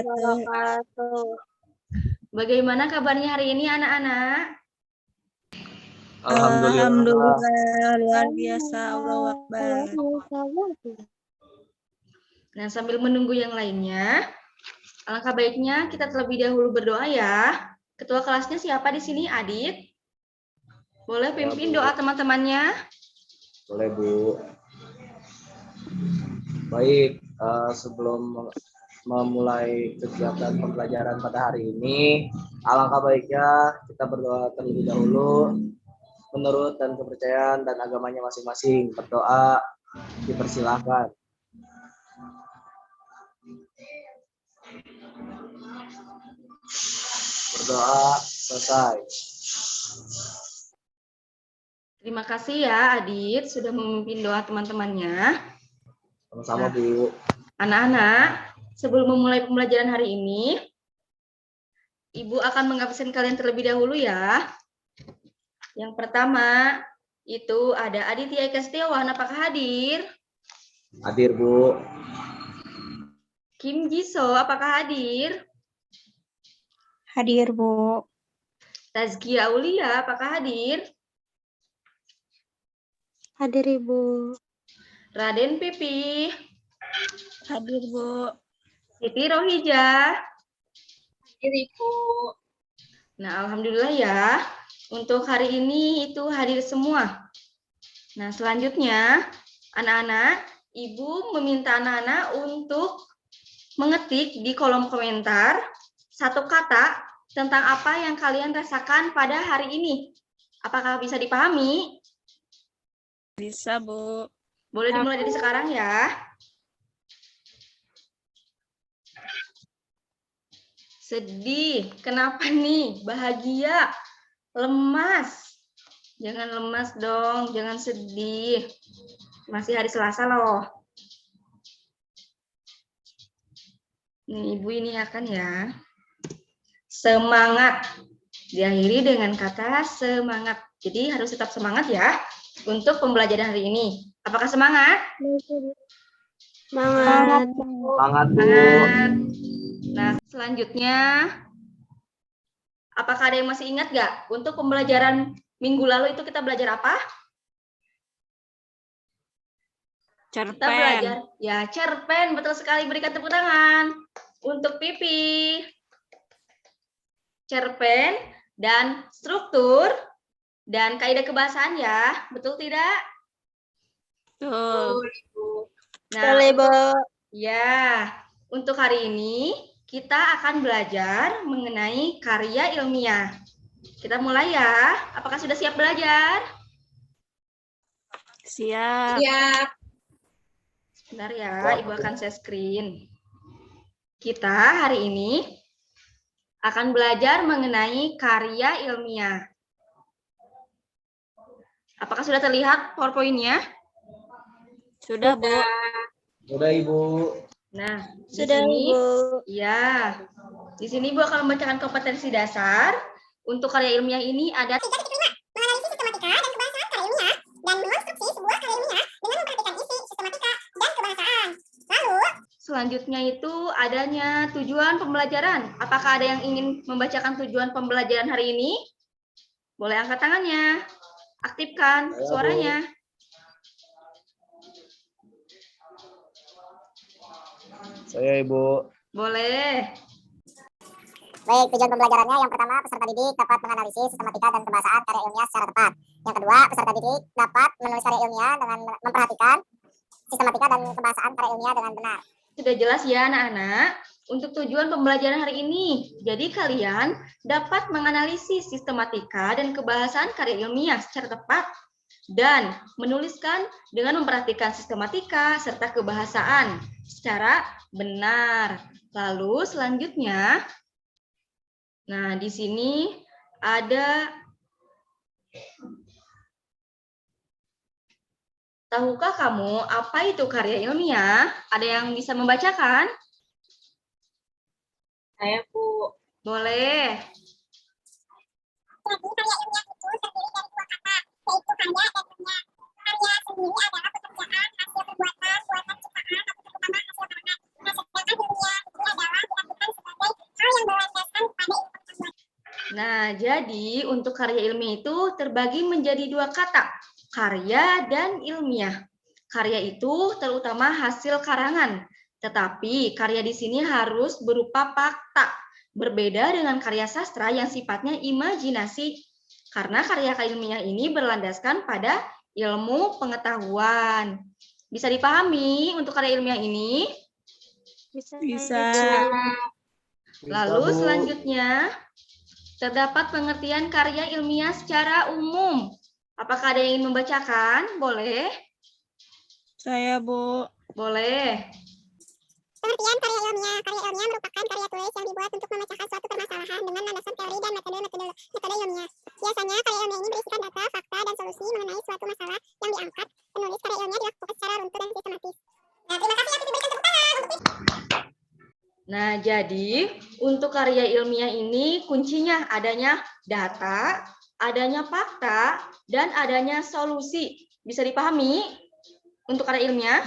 wabarakatuh. Bagaimana kabarnya hari ini anak-anak? Alhamdulillah, luar biasa. Allahu Akbar. Nah, sambil menunggu yang lainnya, alangkah baiknya kita terlebih dahulu berdoa ya. Ketua kelasnya siapa di sini, Adit? Boleh pimpin doa teman-temannya? Boleh, Bu. Baik, sebelum memulai kegiatan pembelajaran pada hari ini, alangkah baiknya kita berdoa terlebih dahulu menurut dan kepercayaan dan agamanya masing-masing. Berdoa dipersilahkan. Berdoa selesai. Terima kasih ya Adit sudah memimpin doa teman-temannya. Sama-sama, Bu. Anak-anak, sebelum memulai pembelajaran hari ini, Ibu akan mengabsen kalian terlebih dahulu ya. Yang pertama, itu ada Aditya Eka Setiawan, apakah hadir? Hadir, Bu. Kim Jiso, apakah hadir? Hadir, Bu. Tazkia Aulia, apakah hadir? Hadir, Ibu. Raden Pipi. Hadir, Bu. Siti Rohija. Hadir, Ibu. Nah, alhamdulillah ya. Untuk hari ini itu hadir semua. Nah, selanjutnya, anak-anak, Ibu meminta anak-anak untuk mengetik di kolom komentar satu kata tentang apa yang kalian rasakan pada hari ini. Apakah bisa dipahami? Bisa, Bu. Boleh dimulai dari sekarang ya. Sedih. Kenapa nih? Bahagia. Lemas. Jangan lemas dong. Jangan sedih. Masih hari Selasa loh. Nih, Ibu ini akan ya. Semangat. Diakhiri dengan kata semangat. Jadi harus tetap semangat ya untuk pembelajaran hari ini. Apakah semangat? Semangat. Semangat, Bu. Semangat. Nah, selanjutnya, apakah ada yang masih ingat nggak? Untuk pembelajaran minggu lalu itu kita belajar apa? Cerpen. Kita belajar, ya cerpen, betul sekali. Berikan tepuk tangan untuk Pipi. Cerpen dan struktur dan kaidah kebahasaan ya, betul tidak? Betul. Nah, Bu. ya, untuk hari ini kita akan belajar mengenai karya ilmiah. Kita mulai ya. Apakah sudah siap belajar? Siap. Siap. Sebentar ya, Ibu akan share screen. Kita hari ini akan belajar mengenai karya ilmiah. Apakah sudah terlihat PowerPoint-nya? Sudah, Bu. Sudah, Ibu. Nah, Sudah, di sini, Bu. ya, di sini Ibu akan membacakan kompetensi dasar. Untuk karya ilmiah ini ada 3.5. Menganalisis sistematika dan kebahasaan karya ilmiah dan mengonstruksi sebuah karya ilmiah dengan memperhatikan isi, sistematika, dan kebahasaan. Lalu, selanjutnya itu adanya tujuan pembelajaran. Apakah ada yang ingin membacakan tujuan pembelajaran hari ini? Boleh angkat tangannya. Aktifkan suaranya. Saya, Ibu. Boleh. Baik, tujuan pembelajarannya yang pertama, peserta didik dapat menganalisis sistematika dan kebahasaan karya ilmiah secara tepat. Yang kedua, peserta didik dapat menulis karya ilmiah dengan memperhatikan sistematika dan kebahasaan karya ilmiah dengan benar. Sudah jelas ya anak-anak untuk tujuan pembelajaran hari ini. Jadi kalian dapat menganalisis sistematika dan kebahasaan karya ilmiah secara tepat dan menuliskan dengan memperhatikan sistematika serta kebahasaan secara benar. Lalu selanjutnya, nah di sini ada, tahukah kamu apa itu karya ilmiah? Ada yang bisa membacakan? Saya, Bu. Boleh. Jadi karya ilmiah itu terdiri dari dua kata, yaitu karya dan ilmiah. Karya sendiri adalah pekerjaan, hasil perbuatan, buatan ciptaan, atau terutama hasil karangan. Nah, sedangkan ilmiah itu adalah dilakukan Nah, jadi untuk karya ilmiah itu terbagi menjadi dua kata, karya dan ilmiah. Karya itu terutama hasil karangan, tetapi karya di sini harus berupa fakta. Berbeda dengan karya sastra yang sifatnya imajinasi, karena karya ilmiah ini berlandaskan pada ilmu pengetahuan. Bisa dipahami untuk karya ilmiah ini? Bisa. Lalu Bu. selanjutnya, terdapat pengertian karya ilmiah secara umum. Apakah ada yang ingin membacakan? Boleh? Saya, Bu. Boleh. Pengertian karya ilmiah. Karya ilmiah merupakan karya tulis yang dibuat untuk memecahkan suatu permasalahan dengan landasan teori dan metode ilmiah. Biasanya karya ilmiah ini berisikan data, fakta, dan solusi mengenai suatu masalah yang diangkat. Penulis karya ilmiah dilakukan secara runtut dan sistematis. Nah, terima kasih ya, diberikan tepuk tangan. Nah, jadi untuk karya ilmiah ini kuncinya adanya data, adanya fakta, dan adanya solusi. Bisa dipahami untuk karya ilmiah?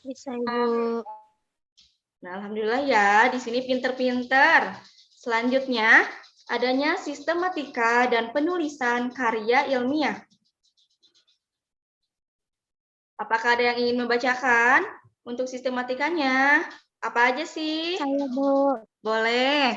Bisa, Bu. Nah, alhamdulillah ya, di sini pinter-pinter. Selanjutnya, adanya sistematika dan penulisan karya ilmiah. Apakah ada yang ingin membacakan untuk sistematikanya? Apa aja sih? Saya, Bu. Boleh.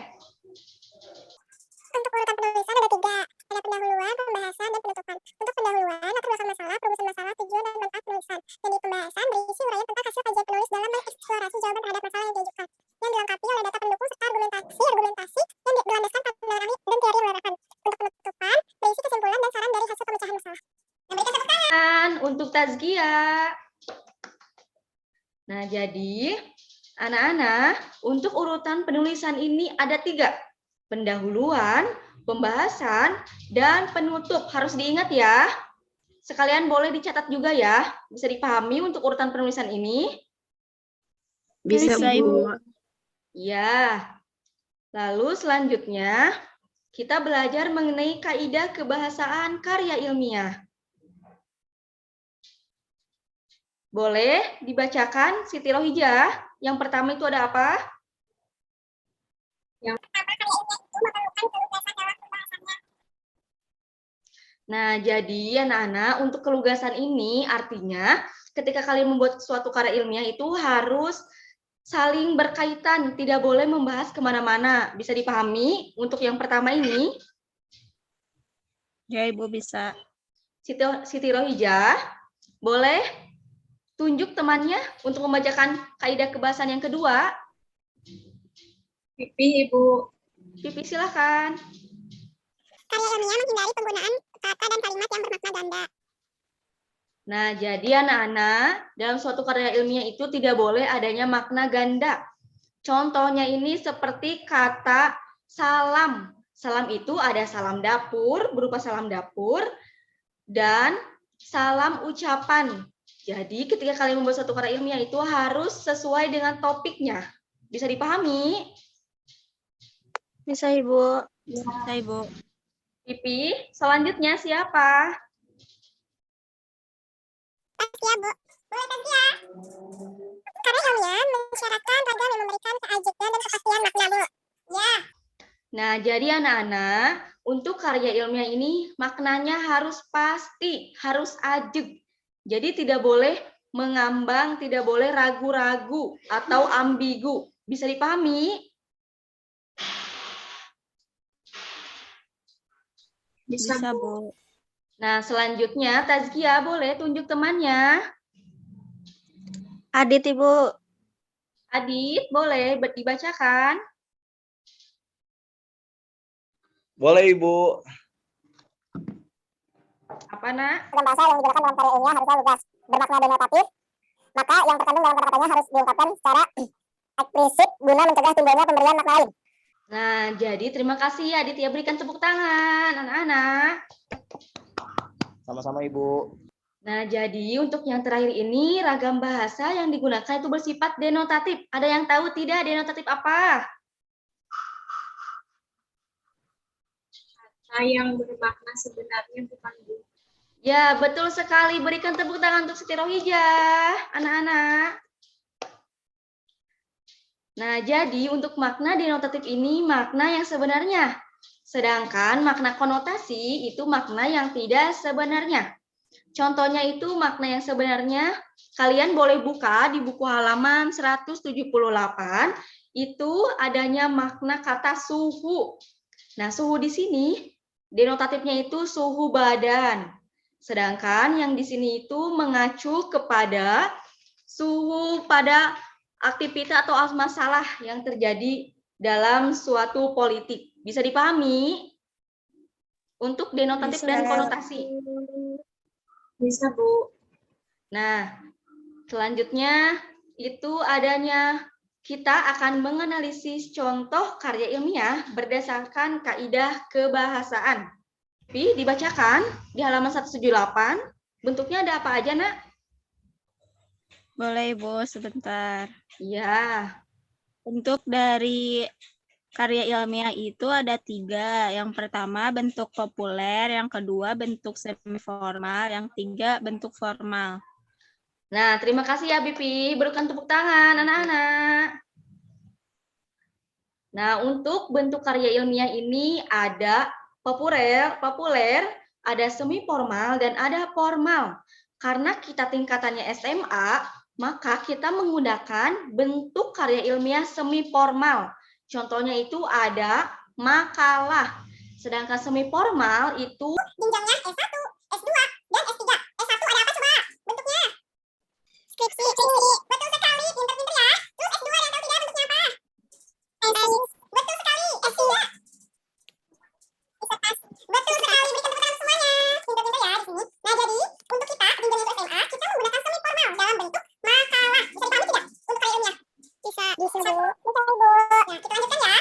Untuk urutan penulisan ada 3. Ada pendahuluan, pembahasan, dan penutupan. Untuk pendahuluan, latar belakang masalah, perumusan masalah, tujuan, dan manfaat penulisan. Dan di pembahasan berisi uraian tentang hasil kajian penulis dalam mengeksplorasi jawaban terhadap masalah yang diajukan. Yang dilengkapi oleh data pendukung serta argumentasi yang berlandaskan pada dan teori yang menggunakan. Untuk penutupan, berisi kesimpulan dan saran dari hasil pemecahan masalah. Memberikan tepuk tangan. Untuk tazkiyah. Nah, jadi anak-anak, untuk urutan penulisan ini ada 3. Pendahuluan, pembahasan, dan penutup. Harus diingat ya. Sekalian boleh dicatat juga ya. Bisa dipahami untuk urutan penulisan ini? Bisa, Bu. Ya. Lalu selanjutnya, kita belajar mengenai kaidah kebahasaan karya ilmiah. Boleh dibacakan Siti Rohijah? Yang pertama itu ada apa? Nah, jadi anak-anak, untuk kelugasan ini artinya ketika kalian membuat suatu karya ilmiah itu harus saling berkaitan, tidak boleh membahas kemana-mana. Bisa dipahami untuk yang pertama ini? Ya, Ibu, bisa. Siti Rohijah, boleh tunjuk temannya untuk membacakan kaidah kebahasan yang kedua? Pipi, Ibu. Pipi, silakan. Karya ilmiah menghindari penggunaan kata dan kalimat yang bermakna ganda. Nah, jadi anak-anak, dalam suatu karya ilmiah itu tidak boleh adanya makna ganda. Contohnya ini seperti kata salam. Salam itu ada salam dapur, berupa salam dapur, dan salam ucapan. Jadi ketika kalian membuat suatu karya ilmiah itu harus sesuai dengan topiknya. Bisa dipahami? Bisa, Ibu. Bisa, Ibu. Pipi, selanjutnya siapa? Tazkiyah, Bu. Boleh tazkiyah. Karya ilmiah mensyaratkan ragam yang memberikan keajekan dan kepastian makna, Bu. Ya. Nah, jadi anak-anak, untuk karya ilmiah ini maknanya harus pasti, harus ajeg. Jadi tidak boleh mengambang, tidak boleh ragu-ragu atau ambigu. Bisa dipahami? Bisa, Bu. Nah, selanjutnya tazkiyah boleh tunjuk temannya. Adit, Ibu. Adit, boleh dibacakan. Boleh, Ibu. Apa, Nak? Dalam bahasa yang digunakan dalam karya ilmiah harusnya lugas, bermakna denotatif, maka yang terkandung dalam kata-katanya harus diungkapkan secara eksplisit guna mencegah timbulnya pemberian makna lain. Nah, jadi terima kasih ya Adit ya, berikan tepuk tangan anak-anak. Sama-sama, Ibu. Nah, jadi untuk yang terakhir ini ragam bahasa yang digunakan itu bersifat denotatif. Ada yang tahu tidak denotatif apa? Kata yang bermakna sebenarnya bukan Bu. Ya, betul sekali. Berikan tepuk tangan untuk Siti Rohijah, anak-anak. Nah, jadi untuk makna denotatif ini makna yang sebenarnya. Sedangkan makna konotasi itu makna yang tidak sebenarnya. Contohnya itu makna yang sebenarnya, kalian boleh buka di buku halaman 178, itu adanya makna kata suhu. Nah, suhu di sini denotatifnya itu suhu badan. Sedangkan yang di sini itu mengacu kepada suhu pada aktivitas atau masalah yang terjadi dalam suatu politik. Bisa dipahami untuk denotatif dan konotasi? Bisa, Bu. Nah, selanjutnya itu adanya kita akan menganalisis contoh karya ilmiah berdasarkan kaidah kebahasaan. Tapi dibacakan di halaman 178, bentuknya ada apa aja, Nak? Boleh, Bu, sebentar. Iya. Bentuk dari karya ilmiah itu ada 3. Yang pertama bentuk populer, yang kedua bentuk semi-formal, yang ketiga bentuk formal. Nah, terima kasih ya, Bipi. Berikan tepuk tangan, anak-anak. Nah, untuk bentuk karya ilmiah ini ada populer, ada semi formal dan ada formal. Karena kita tingkatannya SMA, maka kita menggunakan bentuk karya ilmiah semi formal. Contohnya itu ada makalah. Sedangkan semi formal itu Jenjangnya S1, S2, dan S3. S1 ada apa coba? Bentuknya? Skripsi. Betul sekali, pinter-pinter ya. Terus S2 ada atau tidak bentuknya apa? Tesis. Betul sekali. S3. Disertasi. Betul sekali, berikan tepuk tangan semuanya. Pinter-pinter ya di sini. Nah, jadi untuk kita jenjang itu SMA, kita menggunakan semi formal dalam bentuk makalah. Bisa dipahami tidak? Untuk karya ilmiah. Bisa. Bisa, Bu. Bisa, Bu. Nah, kita lanjutkan ya.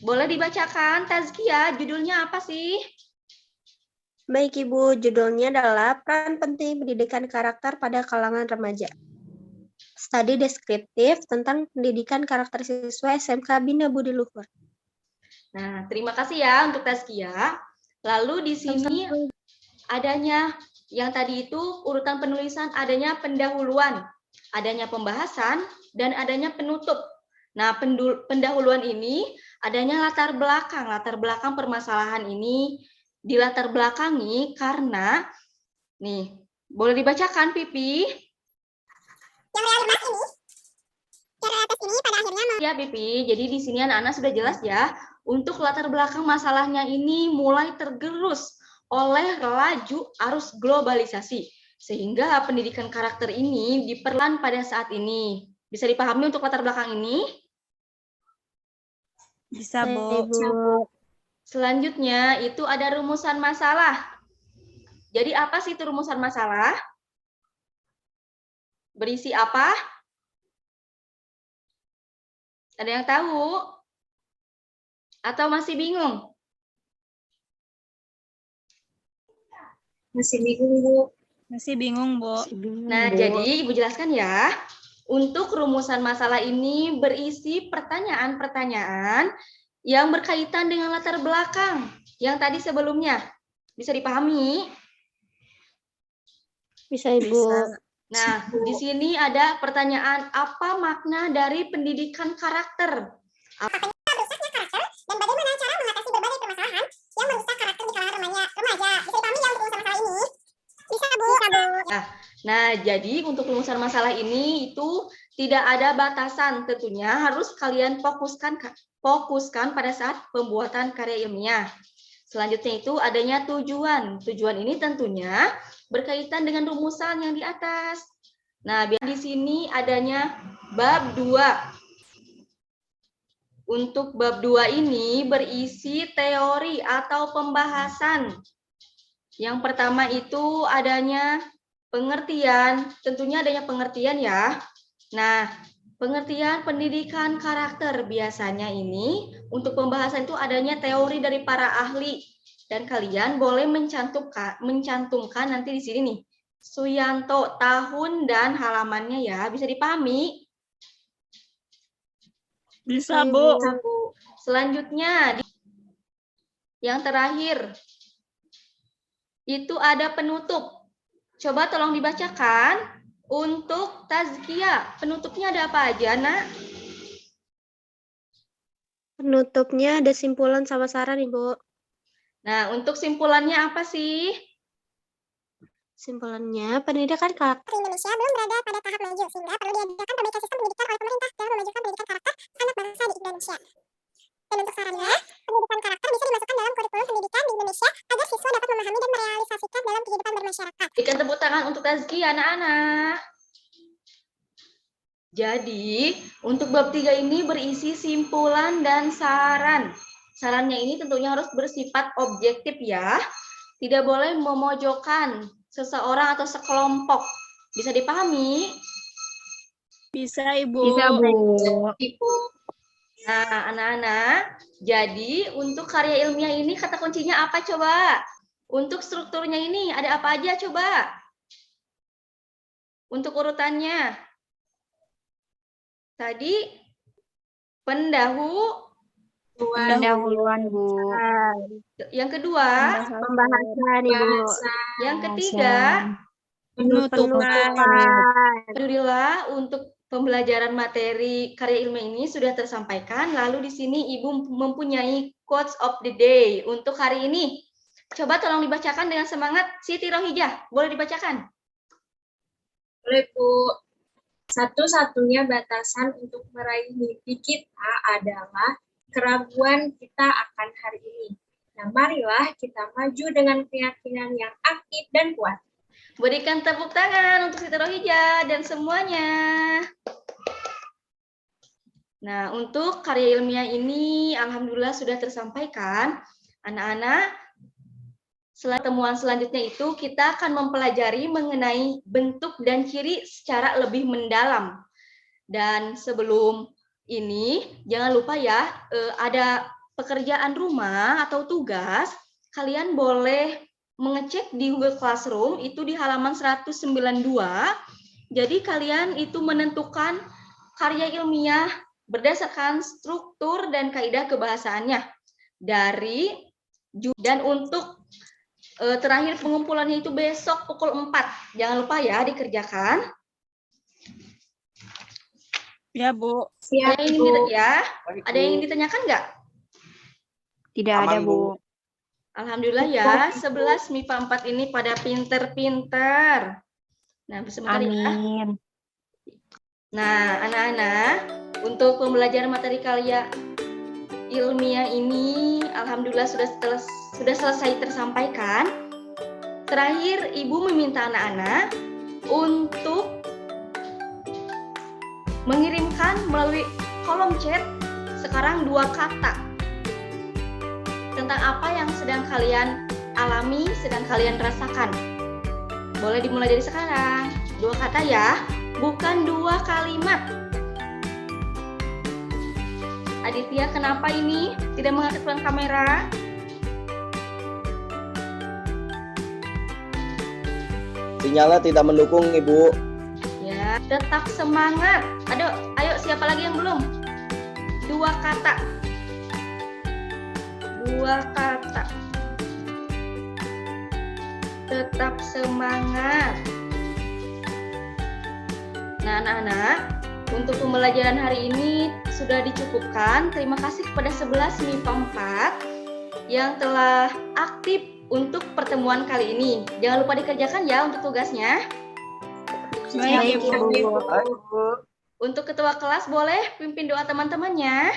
boleh dibacakan, Tazkia, judulnya apa sih? Baik, Ibu. Judulnya adalah Peran Penting Pendidikan Karakter pada Kalangan Remaja. Studi deskriptif tentang pendidikan karakter siswa SMK Bina Budi Luhur. Nah, terima kasih ya untuk Tazkia. Lalu di sini adanya yang tadi itu urutan penulisan, adanya pendahuluan, adanya pembahasan, dan adanya penutup. Nah, pendahuluan ini adanya latar belakang permasalahan ini dilatar belakangi karena, nih, boleh dibacakan, Pipi? Yang realitas ini, realitas ini pada akhirnya Ya, Pipi. Jadi di sini anak-anak sudah jelas ya. Untuk latar belakang masalahnya ini mulai tergerus oleh laju arus globalisasi. Sehingga pendidikan karakter ini diperlukan pada saat ini. Bisa dipahami untuk latar belakang ini? Bisa, Bu. Selanjutnya itu ada rumusan masalah. Jadi apa sih itu rumusan masalah? Berisi apa? Ada yang tahu? Atau masih bingung? Masih bingung, Bu. Masih bingung, Bu. Nah, jadi Ibu jelaskan ya. Untuk rumusan masalah ini berisi pertanyaan-pertanyaan yang berkaitan dengan latar belakang yang tadi sebelumnya. Bisa dipahami? Bisa, Ibu. Nah, di sini ada pertanyaan, apa makna dari pendidikan karakter? rusaknya karakter dan bagaimana cara mengatasi berbagai permasalahan yang merusak karakter di kalangan remaja. Bisa dipahami ya untuk masalah ini? Bisa, Bu. Bisa, Bu. Nah, jadi untuk rumusan masalah ini itu tidak ada batasan. Tentunya harus kalian fokuskan pada saat pembuatan karya ilmiah. Selanjutnya itu adanya tujuan. Tujuan ini tentunya berkaitan dengan rumusan yang di atas. Nah, di sini adanya bab 2. Untuk bab 2 ini berisi teori atau pembahasan. Yang pertama itu adanya pengertian, tentunya adanya pengertian ya. Nah, pengertian pendidikan karakter biasanya ini untuk pembahasan itu adanya teori dari para ahli dan kalian boleh mencantumkan nanti di sini nih Suyanto tahun dan halamannya ya, bisa dipahami? Bisa, Bu. Selanjutnya yang terakhir itu ada penutup. Coba tolong dibacakan untuk Tazkia. Penutupnya ada apa aja, Nak? Penutupnya ada simpulan sama saran, Ibu. Nah, untuk simpulannya apa sih? Simpulannya, pendidikan karakter Indonesia belum berada pada tahap maju, sehingga perlu diadakan perbaikan sistem pendidikan oleh pemerintah dalam memajukan pendidikan karakter anak bangsa di Indonesia. Dan untuk sarannya, pendidikan karakter bisa dimasukkan dalam kurikulum pendidikan di Indonesia agar siswa dapat memahami dan merealisasikan dalam kehidupan bermasyarakat. Berikan tepuk tangan untuk Tazki, anak-anak. Jadi, untuk bab 3 ini berisi simpulan dan saran. Sarannya ini tentunya harus bersifat objektif ya. Tidak boleh memojokkan seseorang atau sekelompok. Bisa dipahami? Bisa, Ibu. Bisa, Bu. Nah, anak-anak, jadi untuk karya ilmiah ini kata kuncinya apa coba? Untuk strukturnya ini ada apa aja coba? Untuk urutannya. Tadi Pendahuluan, Bu. yang kedua, pembahasan, Ibu. yang ketiga, Penutupan. alhamdulillah untuk pembelajaran materi karya ilmiah ini sudah tersampaikan. Lalu di sini Ibu mempunyai quotes of the day untuk hari ini. Coba tolong dibacakan dengan semangat. Siti Rohijah, boleh dibacakan? Boleh, Bu. Satu-satunya batasan untuk meraih mimpi kita adalah keraguan kita akan hari ini. Nah, marilah kita maju dengan keyakinan yang aktif dan kuat. Berikan tepuk tangan untuk Siti Rohijah dan semuanya. Nah, untuk karya ilmiah ini alhamdulillah sudah tersampaikan. Anak-anak, setelah temuan selanjutnya itu kita akan mempelajari mengenai bentuk dan ciri secara lebih mendalam. Dan sebelum ini, jangan lupa ya, ada pekerjaan rumah atau tugas, kalian boleh mengecek di Google Classroom, itu di halaman 192. Jadi kalian itu menentukan karya ilmiah berdasarkan struktur dan kaidah kebahasaannya. Dan untuk terakhir pengumpulannya itu besok pukul 4. Jangan lupa ya dikerjakan. Ya, Bu. Siap, Ada yang Bu. ingin ada yang ingin ditanyakan nggak? Tidak Aman, ada, Bu. Alhamdulillah ya, 11 MIPA 4 ini pada pinter-pinter. Nah, sebentar ya. Amin. Nah, anak-anak, untuk pembelajaran materi karya ilmiah ini alhamdulillah sudah selesai tersampaikan. Terakhir, Ibu meminta anak-anak untuk mengirimkan melalui kolom chat sekarang 2 kata tentang apa yang sedang kalian alami, sedang kalian rasakan. Boleh dimulai dari sekarang. 2 kata ya, bukan 2 kalimat. Aditya, kenapa ini tidak mengaktifkan kamera? Sinyalnya tidak mendukung, Ibu. Ya, tetap semangat. Ayo siapa lagi yang belum? 2 kata. 2 kata. Tetap semangat. Nah, anak-anak, untuk pembelajaran hari ini sudah dicukupkan. Terima kasih kepada 11 MIPA 4 yang telah aktif untuk pertemuan kali ini. Jangan lupa dikerjakan ya untuk tugasnya. Baik, Bu. Untuk ketua kelas boleh pimpin doa teman-temannya.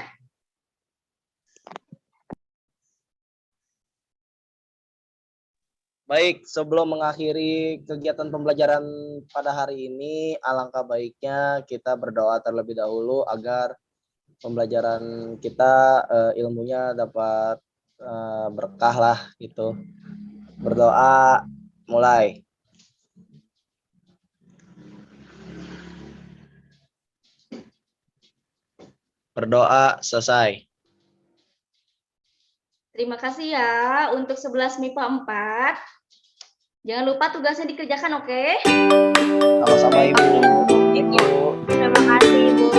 Baik, sebelum mengakhiri kegiatan pembelajaran pada hari ini, alangkah baiknya kita berdoa terlebih dahulu agar pembelajaran kita ilmunya dapat berkah lah gitu. Berdoa mulai. Berdoa selesai. Terima kasih ya untuk 11 MIPA 4. Jangan lupa tugasnya dikerjakan, oke? Sama-sama, Ibu. Terima kasih, Bu.